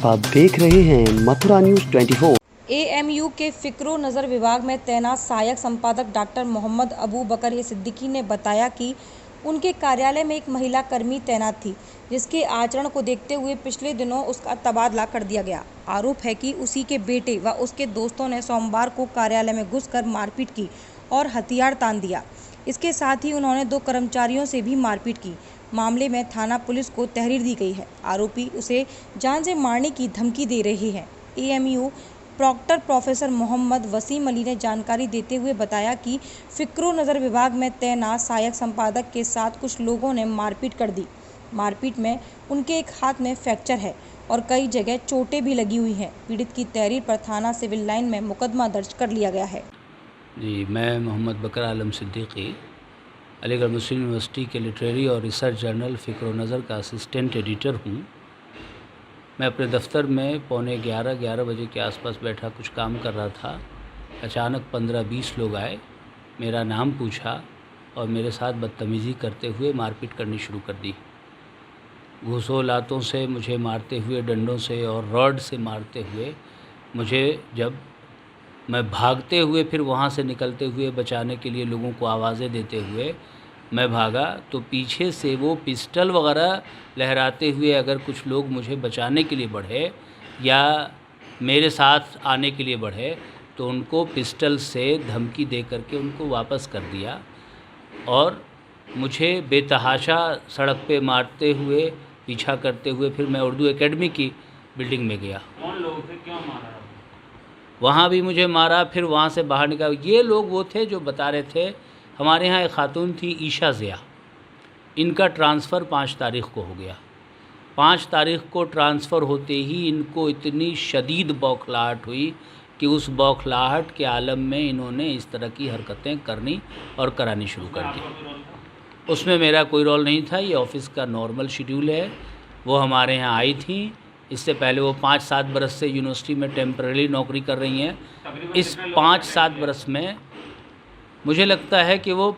आप देख रहे हैं मथुरा न्यूज़ 24। एएमयू के फ़िक्र नज़र विभाग में तैनात सहायक संपादक डॉक्टर मोहम्मद अबू बकर सिद्दीकी ने बताया कि उनके कार्यालय में एक महिला कर्मी तैनात थी, जिसके आचरण को देखते हुए पिछले दिनों उसका तबादला कर दिया गया। आरोप है कि उसी के बेटे व उसके दोस्तों ने सोमवार को कार्यालय में घुसकर मारपीट की और हथियार तान दिया। इसके साथ ही उन्होंने 2 कर्मचारियों से भी मारपीट की। मामले में थाना पुलिस को तहरीर दी गई है। आरोपी उसे जान से मारने की धमकी दे रहे हैं। AMU proctor professor Mohammad Wasim Ali ने जानकारी देते हुए बताया कि फ़िक्र नज़र विभाग में तैनात सहायक संपादक के साथ कुछ लोगों ने मारपीट कर दी। मारपीट में उनके एक हाथ में फ्रैक्चर है और कई जगह चोटें भी लगी हुई हैं। पीड़ित की तहरीर पर थाना सिविल लाइन में मुकदमा दर्ज कर लिया गया है। जी, मैं मोहम्मद बकर आलम सिद्दीकी अलीगढ़ मुस्लिम यूनिवर्सिटी के लिटरेरी और रिसर्च जर्नल फ़िक्र नज़र का असिस्टेंट एडिटर हूँ। मैं अपने दफ़्तर में 11:15 बजे के आसपास बैठा कुछ काम कर रहा था। अचानक 15-20 लोग आए, मेरा नाम पूछा और मेरे साथ बदतमीज़ी करते हुए मारपीट करनी शुरू कर दी। घूंसों लातों से मुझे मारते हुए, डंडों से और रॉड से मारते हुए मुझे, जब मैं भागते हुए फिर वहाँ से निकलते हुए बचाने के लिए लोगों को आवाज़ें देते हुए मैं भागा, तो पीछे से वो पिस्टल वगैरह लहराते हुए अगर कुछ लोग मुझे बचाने के लिए बढ़े या मेरे साथ आने के लिए बढ़े तो उनको पिस्टल से धमकी दे करके उनको वापस कर दिया और मुझे बेतहाशा सड़क पे मारते हुए, पीछा करते हुए फिर मैं उर्दू एकेडमी की बिल्डिंग में गया। कौन लोग थे, क्यों मारा? वहाँ भी मुझे मारा, फिर वहाँ से बाहर निकाल। ये लोग वो थे जो बता रहे थे, हमारे यहाँ एक खातून थी ईशा ज़िया, इनका ट्रांसफ़र 5 तारीख़ को हो गया। 5 तारीख़ को ट्रांसफ़र होते ही इनको इतनी शदीद बौखलाहट हुई कि उस बौखलाहट के आलम में इन्होंने इस तरह की हरकतें करनी और करानी शुरू कर दी। उसमें मेरा कोई रोल नहीं था, ये ऑफ़िस का नॉर्मल शेड्यूल है। वो हमारे यहाँ आई थी, इससे पहले वो 5-7 बरस से यूनिवर्सिटी में टेम्परेरी नौकरी कर रही हैं। इस 5-7 बरस में मुझे लगता है कि वो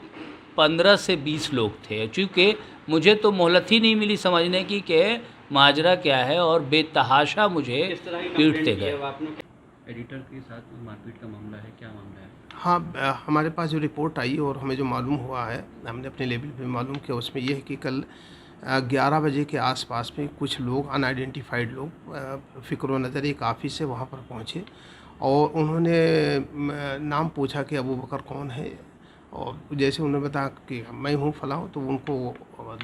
15 से 20 लोग थे, चूँकि मुझे तो मोहलत ही नहीं मिली समझने की कि माजरा क्या है और बेतहाशा मुझे पीटते गए। एडिटर के साथ मारपीट का मामला है, क्या मामला है? हाँ, हमारे पास जो रिपोर्ट आई और हमें जो मालूम हुआ है, हमने अपने लेवल पे मालूम किया, उसमें यह है कि कल 11 बजे के आसपास में कुछ लोग अनआइडेंटिफाइड लोग फ़िक्र नज़र एक ऑफ़िस से वहाँ पर पहुँचे और उन्होंने नाम पूछा कि अबू बकर कौन है, और जैसे उन्होंने बताया कि मैं हूँ फ़लाँ, तो उनको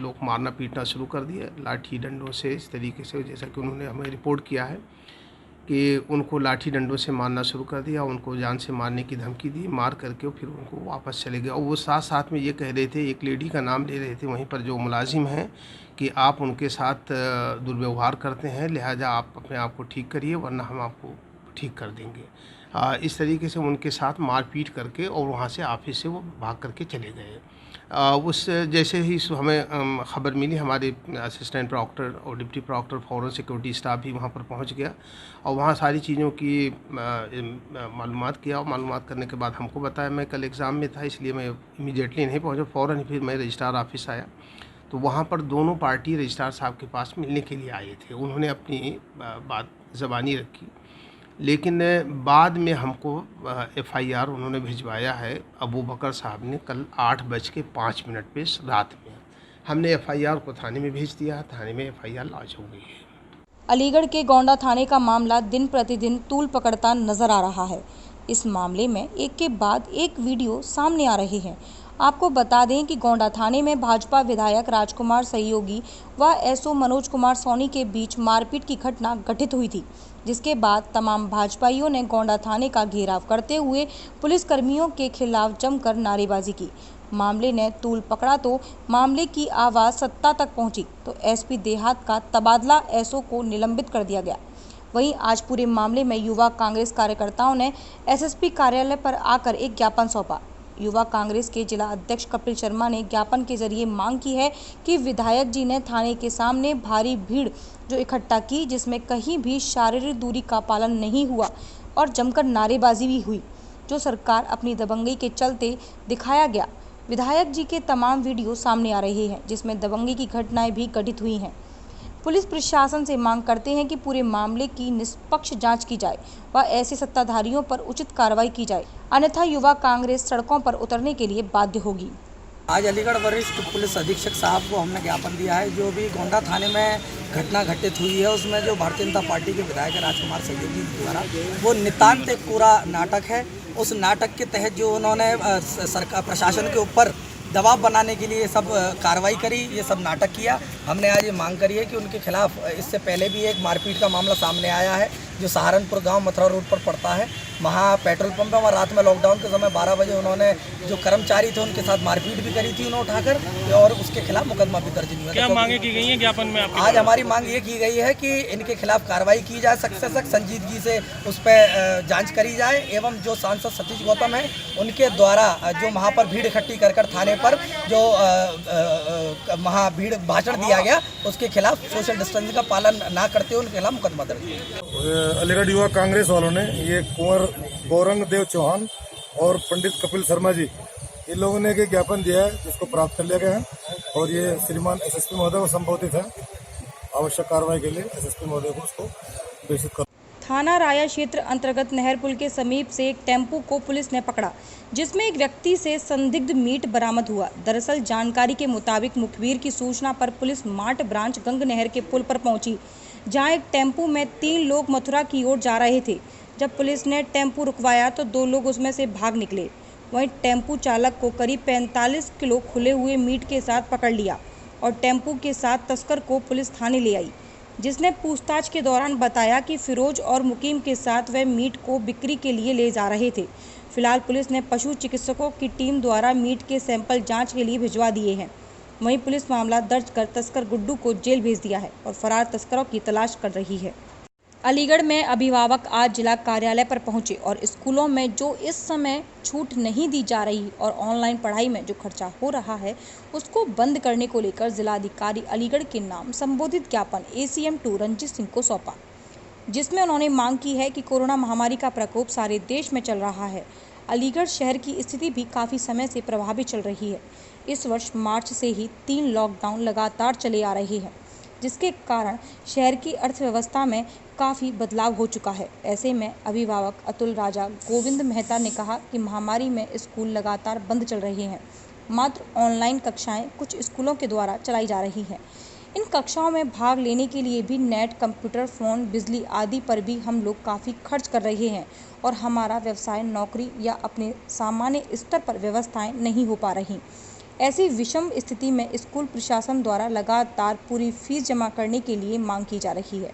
लोग मारना पीटना शुरू कर दिया लाठी डंडों से। इस तरीके से जैसा कि उन्होंने हमें रिपोर्ट किया है कि उनको लाठी डंडों से मारना शुरू कर दिया, उनको जान से मारने की धमकी दी, मार करके फिर उनको वापस चले गए। और वो साथ साथ में ये कह रहे थे, एक लेडी का नाम ले रहे थे वहीं पर जो मुलाजिम हैं, कि आप उनके साथ दुर्व्यवहार करते हैं, लिहाजा आप अपने आप को ठीक करिए वरना हम आपको ठीक कर देंगे। इस तरीके से उनके साथ मारपीट करके और वहाँ से ऑफिस से वो भाग करके चले गए। उस जैसे ही हमें ख़बर मिली, हमारे असिस्टेंट प्रॉक्टर और डिप्टी प्रॉक्टर फ़ौरन सिक्योरिटी स्टाफ भी वहाँ पर पहुँच गया और वहाँ सारी चीज़ों की मालूमात किया, और मालूमात करने के बाद हमको बताया। मैं कल एग्ज़ाम में था इसलिए मैं इमीडिएटली नहीं पहुँचा, फ़ौरन ही फिर मैं रजिस्ट्रार ऑफिस आया तो वहाँ पर दोनों पार्टी रजिस्ट्रार साहब के पास मिलने के लिए आए थे। उन्होंने अपनी बात ज़बानी रखी, लेकिन बाद में हमको एफआईआर उन्होंने भिजवाया है अबू बकर साहब ने कल 8:05 पे रात में। हमने एफआईआर को थाने में भेज दिया, थाने में एफआईआर लॉन्च हो गई है। अलीगढ़ के गोंडा थाने का मामला दिन प्रतिदिन तूल पकड़ता नजर आ रहा है। इस मामले में एक के बाद एक वीडियो सामने आ रहे हैं। आपको बता दें कि गोंडा थाने में भाजपा विधायक राजकुमार सहयोगी व एसओ मनोज कुमार सोनी के बीच मारपीट की घटना घटित हुई थी, जिसके बाद तमाम भाजपाइयों ने गोंडा थाने का घेराव करते हुए पुलिसकर्मियों के खिलाफ जमकर नारेबाजी की। मामले ने तूल पकड़ा तो मामले की आवाज़ सत्ता तक पहुंची तो एसपी देहात का तबादला एसओ को निलंबित कर दिया गया। वहीं आज पूरे मामले में युवा कांग्रेस कार्यकर्ताओं ने एसएसपी कार्यालय पर आकर एक ज्ञापन सौंपा। युवा कांग्रेस के जिला अध्यक्ष कपिल शर्मा ने ज्ञापन के जरिए मांग की है कि विधायक जी ने थाने के सामने भारी भीड़ जो इकट्ठा की, जिसमें कहीं भी शारीरिक दूरी का पालन नहीं हुआ और जमकर नारेबाजी भी हुई, जो सरकार अपनी दबंगई के चलते दिखाया गया। विधायक जी के तमाम वीडियो सामने आ रहे हैं जिसमें दबंगई की घटनाएं भी घटित हुई हैं। पुलिस प्रशासन से मांग करते हैं कि पूरे मामले की निष्पक्ष जांच की जाए व ऐसे सत्ताधारियों पर उचित कार्रवाई की जाए, अन्यथा युवा कांग्रेस सड़कों पर उतरने के लिए बाध्य होगी। आज अलीगढ़ वरिष्ठ पुलिस अधीक्षक साहब को हमने ज्ञापन दिया है। जो भी गोंडा थाने में घटना घटित हुई है उसमें जो भारतीय जनता पार्टी के विधायक राजकुमार सहयोगी द्वारा वो नितांत एक पूरा नाटक है। उस नाटक के तहत जो उन्होंने सरकार प्रशासन के ऊपर दबाव बनाने के लिए ये सब कार्रवाई करी, ये सब नाटक किया। हमने आज ये मांग करी है कि उनके खिलाफ इससे पहले भी एक मारपीट का मामला सामने आया है जो सहारनपुर गांव मथुरा रोड पर पड़ता है। वहाँ पेट्रोल पंप में रात में लॉकडाउन के समय 12 बजे उन्होंने जो कर्मचारी थे उनके साथ मारपीट भी करी थी उन्हें उठाकर, और उसके खिलाफ मुकदमा भी दर्ज नहीं हुआ। क्या मांगे की गई हैं ज्ञापन में? आज हमारी मांग ये की गई है कि इनके खिलाफ कार्रवाई की जाए, सख्त से सख्त संजीदगी से उस पर जाँच करी जाए, एवं जो सांसद सतीश गौतम है उनके द्वारा जो वहाँ पर भीड़ इकट्ठी कर थाने पर जो वहाँ भीड़ भाषण दिया गया उसके खिलाफ सोशल डिस्टेंसिंग का पालन ना करते हुए उनके खिलाफ मुकदमा दर्ज किया। अलीगढ़ युवा कांग्रेस वालों ने ये कुंवर गौरंग देव चौहान और पंडित कपिल शर्मा जी इन लोगों ने एक ज्ञापन दिया है जिसको प्राप्त कर लिया गया है और ये श्रीमान एसएसपी महोदय को संबोधित है। आवश्यक कार्रवाई के लिए एसएसपी महोदय को उसको प्रेषित कर। थाना राया क्षेत्र अंतर्गत नहर पुल के समीप से एक टेम्पो को पुलिस ने पकड़ा जिसमें एक व्यक्ति से संदिग्ध मीट बरामद हुआ। दरअसल जानकारी के मुताबिक मुखबिर की सूचना पर पुलिस माट ब्रांच गंग नहर के पुल पर पहुंची, जहां एक टेम्पो में 3 लोग मथुरा की ओर जा रहे थे। जब पुलिस ने टेम्पो रुकवाया तो 2 लोग उसमें से भाग निकले। वहीं टेम्पो चालक को करीब 45 किलो खुले हुए मीट के साथ पकड़ लिया और टेम्पो के साथ तस्कर को पुलिस थाने ले आई, जिसने पूछताछ के दौरान बताया कि फिरोज और मुकीम के साथ वह मीट को बिक्री के लिए ले जा रहे थे। फिलहाल पुलिस ने पशु चिकित्सकों की टीम द्वारा मीट के सैंपल जांच के लिए भिजवा दिए हैं। वहीं पुलिस मामला दर्ज कर तस्कर गुड्डू को जेल भेज दिया है और फरार तस्करों की तलाश कर रही है। अलीगढ़ में अभिभावक आज जिला कार्यालय पर पहुंचे और स्कूलों में जो इस समय छूट नहीं दी जा रही और ऑनलाइन पढ़ाई में जो खर्चा हो रहा है उसको बंद करने को लेकर जिलाधिकारी अलीगढ़ के नाम संबोधित ज्ञापन ACM 2 रंजीत सिंह को सौंपा, जिसमें उन्होंने मांग की है कि कोरोना महामारी का प्रकोप सारे देश में चल रहा है। अलीगढ़ शहर की स्थिति भी काफ़ी समय से प्रभावित चल रही है। इस वर्ष मार्च से ही 3 लॉकडाउन लगातार चले आ रहे हैं, जिसके कारण शहर की अर्थव्यवस्था में काफ़ी बदलाव हो चुका है। ऐसे में अभिभावक अतुल राजा गोविंद मेहता ने कहा कि महामारी में स्कूल लगातार बंद चल रहे हैं, मात्र ऑनलाइन कक्षाएं कुछ स्कूलों के द्वारा चलाई जा रही हैं। इन कक्षाओं में भाग लेने के लिए भी नेट, कंप्यूटर, फ़ोन, बिजली आदि पर भी हम लोग काफ़ी खर्च कर रहे हैं और हमारा व्यवसाय, नौकरी या अपने सामान्य स्तर पर व्यवस्थाएं नहीं हो पा रही। ऐसी विषम स्थिति में स्कूल प्रशासन द्वारा लगातार पूरी फीस जमा करने के लिए मांग की जा रही है।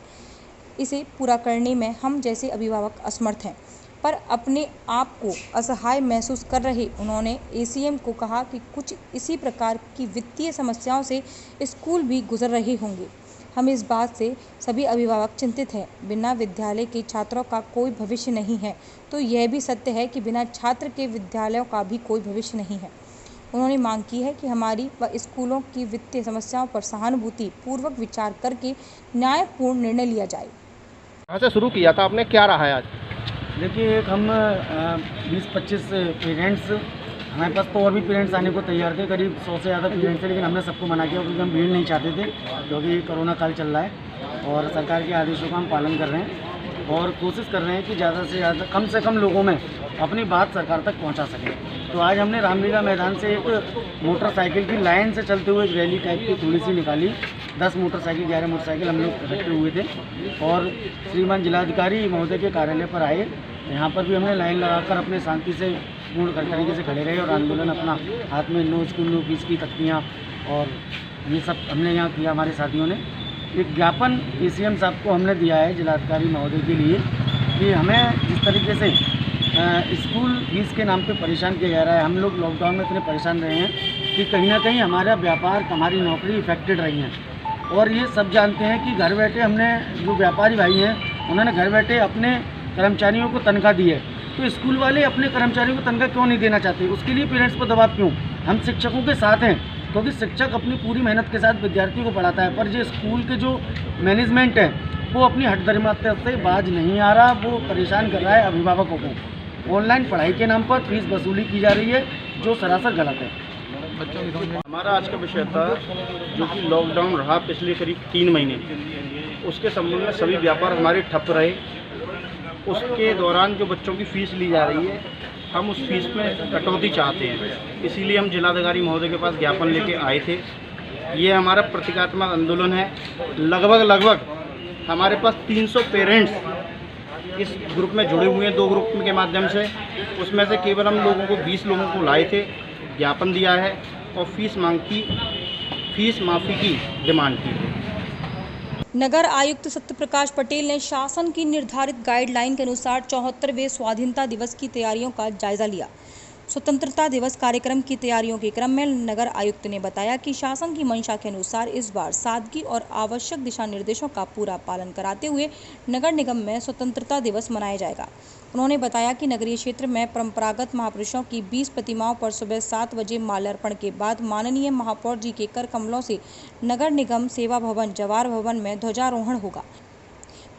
इसे पूरा करने में हम जैसे अभिभावक असमर्थ हैं, पर अपने आप को असहाय महसूस कर रहे उन्होंने ACM को कहा कि कुछ इसी प्रकार की वित्तीय समस्याओं से स्कूल भी गुजर रहे होंगे। हम इस बात से सभी अभिभावक चिंतित हैं। बिना विद्यालय के छात्रों का कोई भविष्य नहीं है, तो यह भी सत्य है कि बिना छात्र के विद्यालयों का भी कोई भविष्य नहीं है। उन्होंने मांग की है कि हमारी व स्कूलों की वित्तीय समस्याओं पर सहानुभूति पूर्वक विचार करके न्यायपूर्ण निर्णय लिया जाए। कहाँ से शुरू किया था आपने, क्या रहा है आज? देखिए, एक हम 20-25 पेरेंट्स, हमारे पास तो और भी पेरेंट्स आने को तैयार थे, करीब 100 से ज़्यादा पेरेंट्स थे, लेकिन हमने सबको मना किया क्योंकि हम भीड़ नहीं चाहते थे, क्योंकि कोरोना काल चल रहा है और सरकार के आदेशों का हम पालन कर रहे हैं और कोशिश कर रहे हैं कि ज़्यादा से ज़्यादा कम से कम लोगों में अपनी बात सरकार तक पहुंचा सकें। तो आज हमने रामलीला मैदान से एक मोटरसाइकिल की लाइन से चलते हुए एक रैली टाइप की थोड़ी सी निकाली। 10 मोटरसाइकिल 11 मोटरसाइकिल हम लोग इकट्ठे हुए थे और श्रीमान जिलाधिकारी महोदय के कार्यालय पर आए। यहाँ पर भी हमने लाइन लगाकर अपने शांति से पूर्ण तरीके से खड़े रहे और आंदोलन अपना हाथ में नो स्कूल नो फीस की तख्तियाँ और ये सब हमने यहाँ किया। हमारे साथियों ने एक ज्ञापन ACM साहब को हमने दिया है जिलाधिकारी महोदय के लिए कि हमें जिस तरीके से स्कूल फीस के नाम पे परेशान किया जा रहा है, हम लोग लॉकडाउन में इतने परेशान रहे हैं कि कहीं ना कहीं हमारा व्यापार, हमारी नौकरी इफेक्टेड रही हैं और ये सब जानते हैं कि घर बैठे हमने जो व्यापारी भाई हैं उन्होंने घर बैठे अपने कर्मचारियों को तनख्वाह दी है, तो स्कूल वाले अपने कर्मचारियों को तनख्वाह क्यों नहीं देना चाहते? उसके लिए पेरेंट्स पर दबाव क्यों? हम शिक्षकों के साथ हैं क्योंकि शिक्षक अपनी पूरी मेहनत के साथ विद्यार्थियों को पढ़ाता है, पर जो स्कूल के जो मैनेजमेंट है वो अपनी हठधर्मिता से बाज नहीं आ रहा, वो परेशान कर रहा है अभिभावकों को। ऑनलाइन पढ़ाई के नाम पर फीस वसूली की जा रही है जो सरासर गलत है। हमारा आज का विषय था जो कि लॉकडाउन रहा पिछले करीब 3 महीने, उसके संबंध में सभी व्यापार हमारे ठप रहे। उसके दौरान जो बच्चों की फ़ीस ली जा रही है, हम उस फीस में कटौती चाहते हैं, इसीलिए हम जिलाधिकारी महोदय के पास ज्ञापन लेके आए थे। ये हमारा प्रतीकात्मक आंदोलन है। लगभग हमारे पास 300 पेरेंट्स इस ग्रुप में जुड़े हुए हैं, 2 ग्रुप के माध्यम से। उसमें से केवल हम लोगों को 20 लोगों को लाए थे, ज्ञापन दिया है और फीस माफ़ी की डिमांड की है। नगर आयुक्त सत्यप्रकाश पटेल ने शासन की निर्धारित गाइडलाइन के अनुसार 74वें स्वाधीनता दिवस की तैयारियों का जायजा लिया। स्वतंत्रता दिवस कार्यक्रम की तैयारियों के क्रम में नगर आयुक्त ने बताया कि शासन की मंशा के अनुसार इस बार सादगी और आवश्यक दिशा निर्देशों का पूरा पालन कराते हुए नगर निगम में स्वतंत्रता दिवस मनाया जाएगा। उन्होंने बताया कि नगरीय क्षेत्र में परंपरागत महापुरुषों की 20 प्रतिमाओं पर सुबह 7 बजे माल्यार्पण के बाद माननीय महापौर जी के कर कमलों से नगर निगम सेवा भवन जवार भवन में ध्वजारोहण होगा।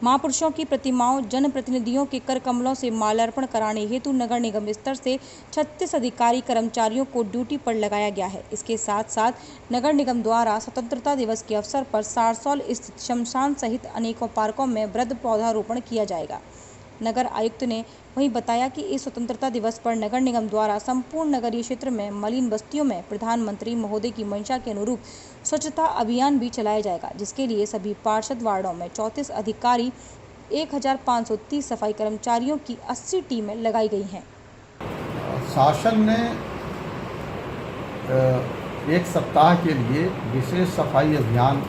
महापुरुषों की प्रतिमाओं जनप्रतिनिधियों के कर कमलों से माल्यार्पण कराने हेतु नगर निगम स्तर से 36 अधिकारी कर्मचारियों को ड्यूटी पर लगाया गया है। इसके साथ साथ नगर निगम द्वारा स्वतंत्रता दिवस के अवसर पर सारसौल स्थित शमशान सहित अनेकों पार्कों में वृक्ष पौधारोपण किया जाएगा। नगर आयुक्त ने वहीं बताया कि इस स्वतंत्रता दिवस पर नगर निगम द्वारा संपूर्ण नगरीय क्षेत्र में मलिन बस्तियों में प्रधानमंत्री महोदय की मंशा के अनुरूप स्वच्छता अभियान भी चलाया जाएगा, जिसके लिए सभी पार्षद वार्डों में 34 अधिकारी 1530 सफाई कर्मचारियों की 80 टीमें लगाई गई हैं। शासन ने एक सप्ताह के लिए विशेष सफाई अभियान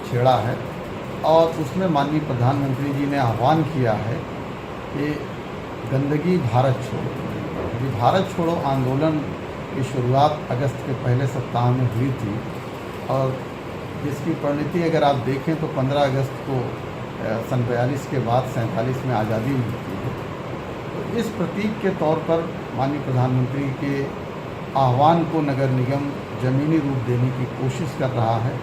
छेड़ा है और उसमें माननीय प्रधानमंत्री जी ने आह्वान किया है कि गंदगी भारत छोड़ो। ये भारत छोड़ो आंदोलन की शुरुआत अगस्त के पहले सप्ताह में हुई थी और जिसकी परिणति अगर आप देखें तो 15 अगस्त को सन 42 के बाद 47 में आज़ादी मिलती है। तो इस प्रतीक के तौर पर माननीय प्रधानमंत्री के आह्वान को नगर निगम ज़मीनी रूप देने की कोशिश कर रहा है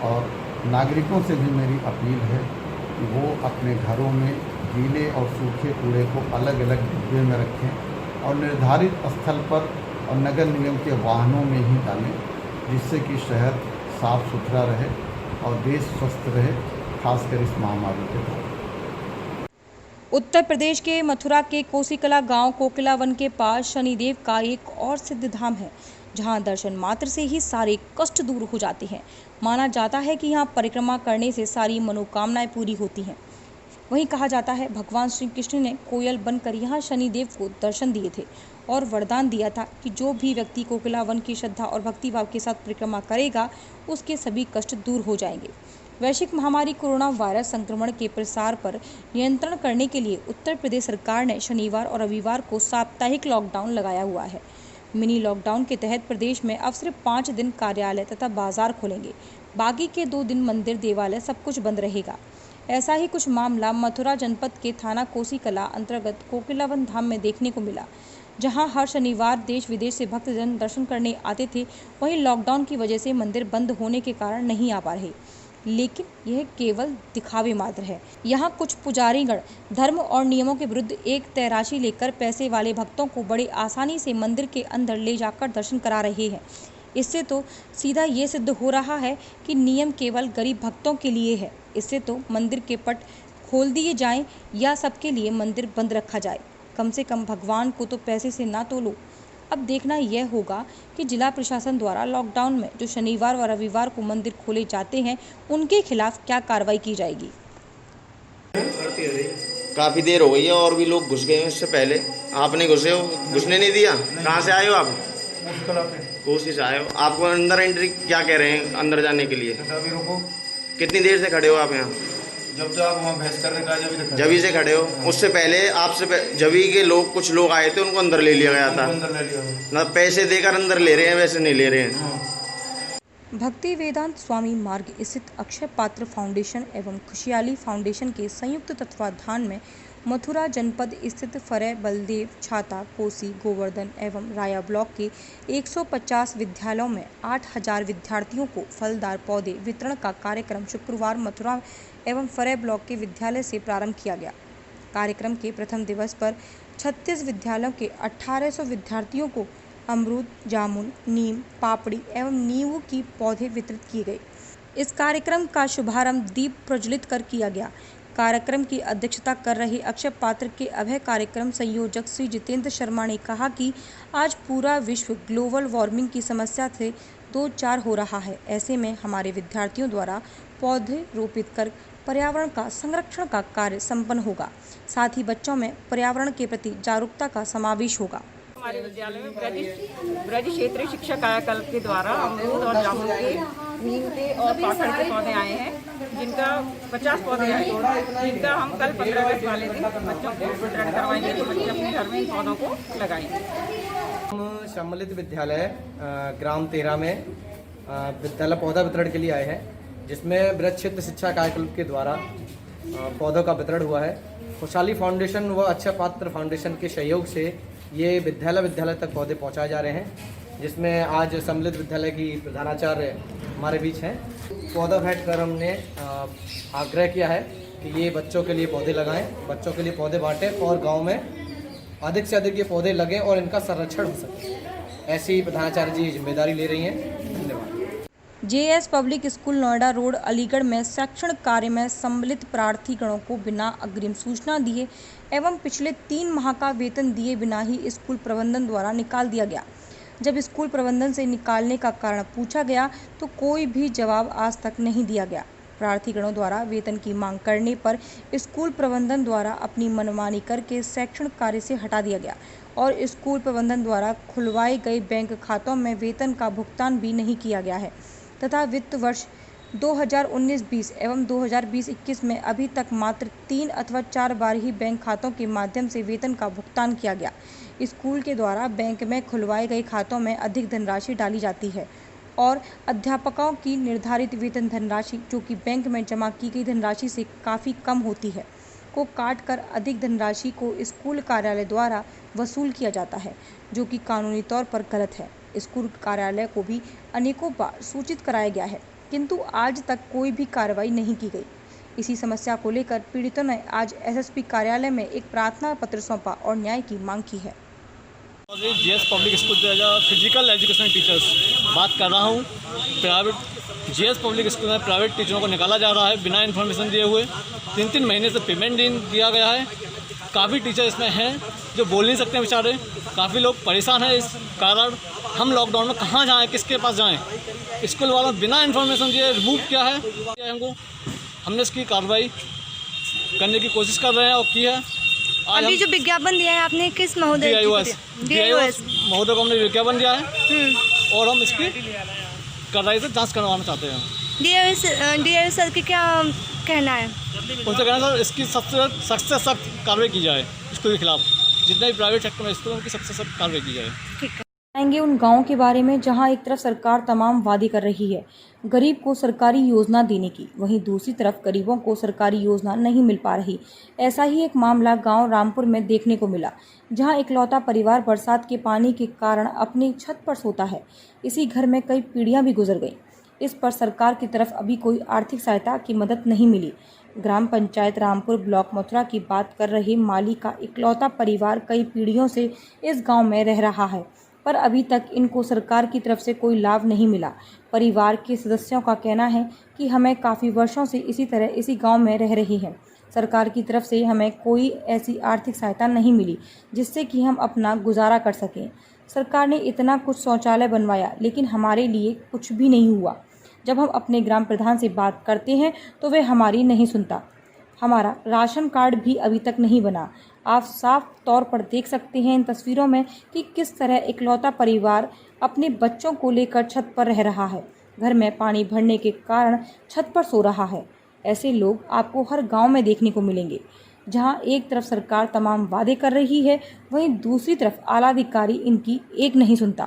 और नागरिकों से भी मेरी अपील है कि वो अपने घरों में गीले और सूखे कूड़े को अलग अलग डिब्बे में रखें और निर्धारित स्थल पर और नगर निगम के वाहनों में ही डालें, जिससे कि शहर साफ सुथरा रहे और देश स्वस्थ रहे, खासकर इस महामारी के दौरान। उत्तर प्रदेश के मथुरा के कोसीकला गांव कोकिला वन के पास शनिदेव का एक और सिद्ध धाम है, जहां दर्शन मात्र से ही सारे कष्ट दूर हो जाते हैं। माना जाता है कि यहां परिक्रमा करने से सारी मनोकामनाएं पूरी होती हैं। वहीं कहा जाता है भगवान श्री कृष्ण ने कोयल बनकर यहां शनिदेव को दर्शन दिए थे और वरदान दिया था कि जो भी व्यक्ति कोकिला वन की श्रद्धा और भक्तिभाव के साथ परिक्रमा करेगा उसके सभी कष्ट दूर हो जाएंगे। वैश्विक महामारी कोरोना वायरस संक्रमण के प्रसार पर नियंत्रण करने के लिए उत्तर प्रदेश सरकार ने शनिवार और रविवार को साप्ताहिक लॉकडाउन लगाया हुआ है। मिनी लॉकडाउन के तहत प्रदेश में अब सिर्फ 5 दिन कार्यालय तथा बाजार खुलेंगे, बाकी के 2 दिन मंदिर देवालय सब कुछ बंद रहेगा। ऐसा ही कुछ मामला मथुरा जनपद के थाना कोसीकला अंतर्गत कोकिलावन धाम में देखने को मिला, जहां हर शनिवार देश विदेश से भक्तजन दर्शन करने आते थे। वहीं लॉकडाउन की वजह से मंदिर बंद होने के कारण नहीं आ पा रहे, लेकिन यह केवल दिखावे मात्र है। यहाँ कुछ पुजारीगण धर्म और नियमों के विरुद्ध एक तय राशि लेकर पैसे वाले भक्तों को बड़ी आसानी से मंदिर के अंदर ले जाकर दर्शन करा रहे हैं। इससे तो सीधा ये सिद्ध हो रहा है कि नियम केवल गरीब भक्तों के लिए है। इससे तो मंदिर के पट खोल दिए जाएं या सबके लिए मंदिर बंद रखा जाए। कम से कम भगवान को तो पैसे से ना तोलो। अब देखना यह होगा कि जिला प्रशासन द्वारा लॉकडाउन में जो शनिवार व रविवार को मंदिर खोले जाते हैं उनके खिलाफ क्या कार्रवाई की जाएगी। काफ़ी देर हो गई है और भी लोग घुस गए हैं। इससे पहले आपने घुसने नहीं दिया। कहाँ से आए हो आप? कोशिश आए हो। आपको अंदर एंट्री क्या कह रहे हैं अंदर जाने के लिए? कितनी देर से खड़े हो आप यहाँ? जब तक आप वहाँ बहस करने का जभी से खड़े हो। उससे पहले आपसे जभी के लोग कुछ लोग आए थे उनको अंदर ले लिया गया था। ना पैसे देकर अंदर ले रहे हैं, वैसे नहीं ले रहे हैं। भक्ति वेदांत स्वामी मार्ग स्थित अक्षय पात्र फाउंडेशन एवं खुशहाली फाउंडेशन के संयुक्त तत्वाधान में मथुरा जनपद स्थित फरे बलदेव छाता कोसी गोवर्धन एवं राया ब्लॉक के 150 विद्यालयों में 8000 विद्यार्थियों को फलदार पौधे वितरण का कार्यक्रम शुक्रवार मथुरा एवं फरे ब्लॉक के विद्यालय से प्रारंभ किया गया। कार्यक्रम के प्रथम दिवस पर 36 विद्यालयों के 1800 विद्यार्थियों को अमरूद, जामुन, नीम, पापड़ी एवं नींबू की पौधे वितरित किए गए। इस कार्यक्रम का शुभारंभ दीप प्रज्वलित कर किया गया। कार्यक्रम की अध्यक्षता कर रहे अक्षय पात्र के अभय कार्यक्रम संयोजक श्री जितेंद्र शर्मा ने कहा कि आज पूरा विश्व ग्लोबल वार्मिंग की समस्या से दो चार हो रहा है। ऐसे में हमारे विद्यार्थियों द्वारा पौधे रोपित कर पर्यावरण का संरक्षण का कार्य संपन्न होगा। साथ ही बच्चों में पर्यावरण के प्रति जागरूकता का समावेश होगा। हमारे विद्यालय में ब्रज क्षेत्रीय शिक्षा कायाकल्प के द्वारा अमरूद और जामुन के, नीम के और पाखड़ के पौधे आए हैं, जिनका 50 पौधे हैं, जिनका हम कल 15 अगस्त वाले दिन बच्चों को वितरण करवाएंगे, तो बच्चे अपने घर में इन पौधों को लगाएंगे। हम सम्मिलित विद्यालय ग्राम 13 में विद्यालय पौधा वितरण के लिए आए हैं, जिसमें ब्रज क्षेत्र शिक्षा कायाकल्प के द्वारा पौधों का वितरण हुआ है। खुशहाली फाउंडेशन व अक्षय पात्र फाउंडेशन के सहयोग से ये विद्यालय तक पौधे पहुंचाए जा रहे हैं, जिसमें आज सम्मिलित विद्यालय की प्रधानाचार्य हमारे बीच हैं। पौधा भेंट कर हमने आग्रह किया है कि ये बच्चों के लिए पौधे लगाएं, बच्चों के लिए पौधे बांटें और गांव में अधिक से अधिक ये पौधे लगें और इनका संरक्षण हो सके। ऐसी प्रधानाचार्य जी जिम्मेदारी ले रही हैं। धन्यवाद। JS public school Noida road Aligarh में शैक्षणिक कार्य में सम्मिलित प्रार्थीगणों को बिना अग्रिम सूचना दिए एवं पिछले 3 माह का वेतन दिए बिना ही स्कूल प्रबंधन द्वारा निकाल दिया गया। जब स्कूल प्रबंधन से निकालने का कारण पूछा गया तो कोई भी जवाब आज तक नहीं दिया गया। प्रार्थीगणों द्वारा वेतन की मांग करने पर स्कूल प्रबंधन द्वारा अपनी मनमानी करके शैक्षणिक कार्य से हटा दिया गया और स्कूल प्रबंधन द्वारा खुलवाए गए बैंक खातों में वेतन का भुगतान भी नहीं किया गया है तथा वित्त वर्ष 2019-20 एवं 2020-21 में अभी तक मात्र 3 अथवा 4 बार ही बैंक खातों के माध्यम से वेतन का भुगतान किया गया। स्कूल के द्वारा बैंक में खुलवाए गए खातों में अधिक धनराशि डाली जाती है और अध्यापकों की निर्धारित वेतन धनराशि, जो कि बैंक में जमा की गई धनराशि से काफ़ी कम होती है, को काट कर अधिक धनराशि को स्कूल कार्यालय द्वारा वसूल किया जाता है, जो कि कानूनी तौर पर गलत है। स्कूल कार्यालय को भी अनेकों बार सूचित कराया गया है, किंतु आज तक कोई भी कार्रवाई नहीं की गई। इसी समस्या को लेकर पीड़ितों ने आज SSP कार्यालय में एक प्रार्थना पत्र सौंपा और न्याय की मांग की है। JS public school physical education teachers बात कर रहा हूँ। प्राइवेट JS पब्लिक स्कूल में प्राइवेट टीचरों को निकाला जा रहा है बिना इन्फॉर्मेशन दिए हुए। 3-3 महीने से पेमेंट नहीं दिया गया है। काफ़ी टीचर इसमें हैं जो बोल नहीं सकते बेचारे। काफ़ी लोग परेशान हैं इस कारण। हम लॉकडाउन में कहाँ जाएं, किसके पास जाएं? स्कूल वालों बिना इन्फॉर्मेशन दिए रिमूव किया है हमको। हमने इसकी कार्रवाई करने की कोशिश कर रहे हैं और की है। अभी जो विज्ञापन दिया है आपने किस महोदय DIOS महोदय को हमने विज्ञापन दिया है और हम इसकी कार्रवाई से जांच करवाना चाहते हैं। DIOS सर की क्या कहना है? उनसे कहना सर इसकी सख्त से सख्त कार्रवाई की जाए स्कूल के खिलाफ। जितने भी प्राइवेट सेक्टर में स्कूल उनकी सख्त से सख्त कार्रवाई की जाए। ठीक है। आएंगे उन गाँव के बारे में जहां एक तरफ सरकार तमाम वादे कर रही है गरीब को सरकारी योजना देने की, वहीं दूसरी तरफ गरीबों को सरकारी योजना नहीं मिल पा रही। ऐसा ही एक मामला गांव रामपुर में देखने को मिला, जहां इकलौता परिवार बरसात के पानी के कारण अपनी छत पर सोता है। इसी घर में कई पीढ़ियां भी गुजर गईं। इस पर सरकार की तरफ अभी कोई आर्थिक सहायता की मदद नहीं मिली। ग्राम पंचायत रामपुर ब्लॉक मथुरा की बात कर रहे माली का इकलौता परिवार कई पीढ़ियों से इस गाँव में रह रहा है, पर अभी तक इनको सरकार की तरफ से कोई लाभ नहीं मिला। परिवार के सदस्यों का कहना है कि हमें काफ़ी वर्षों से इसी तरह इसी गांव में रह रही हैं। सरकार की तरफ से हमें कोई ऐसी आर्थिक सहायता नहीं मिली जिससे कि हम अपना गुजारा कर सकें। सरकार ने इतना कुछ शौचालय बनवाया, लेकिन हमारे लिए कुछ भी नहीं हुआ। जब हम अपने ग्राम प्रधान से बात करते हैं तो वे हमारी नहीं सुनता। हमारा राशन कार्ड भी अभी तक नहीं बना। आप साफ तौर पर देख सकते हैं इन तस्वीरों में कि किस तरह इकलौता परिवार अपने बच्चों को लेकर छत पर रह रहा है। घर में पानी भरने के कारण छत पर सो रहा है। ऐसे लोग आपको हर गांव में देखने को मिलेंगे, जहां एक तरफ सरकार तमाम वादे कर रही है, वहीं दूसरी तरफ आला अधिकारी इनकी एक नहीं सुनता।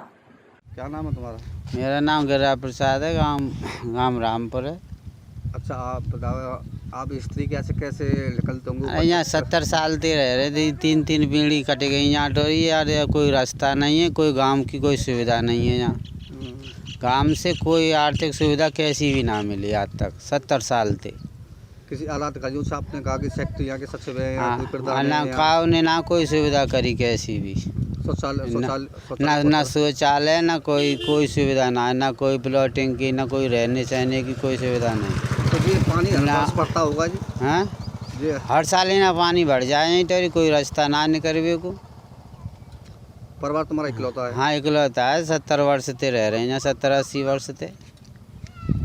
क्या नाम है तुम्हारा? मेरा नाम गिरिजा प्रसाद है। गाँव रामपुर है। अच्छा, आप बताओ, आप स्त्री कैसे निकलते होंगे? यहाँ 70 साल से रह रहे थे। 3 पीढ़ी कट गई यहाँ डोरी यार। कोई रास्ता नहीं है, कोई गांव की कोई सुविधा नहीं है। यहाँ गांव से कोई आर्थिक सुविधा कैसी भी ना मिली आज तक 70 साल से। किसी आला अधिकारियों से आपने कहा कि सेक्टर यहाँ के सचिव हैं या कोई प्रधान ना है? कहा उन्हें, ना कोई सुविधा करी कैसी भी। ना शौचालय ना कोई सुविधा ना है, ना कोई प्लॉटिंग की, ना कोई रहने सहने की कोई सुविधा नहीं। तो ये पानी हर साल पड़ता होगा जी? हाँ, हर साल ही ना पानी बढ़ जाए नहीं तो कोई रास्ता ना निकलवे को। परिवार तुम्हारा इकलौता है? हाँ इकलौता है, 70 वर्ष से रह रहे हैं यहाँ, 70-80 वर्ष से।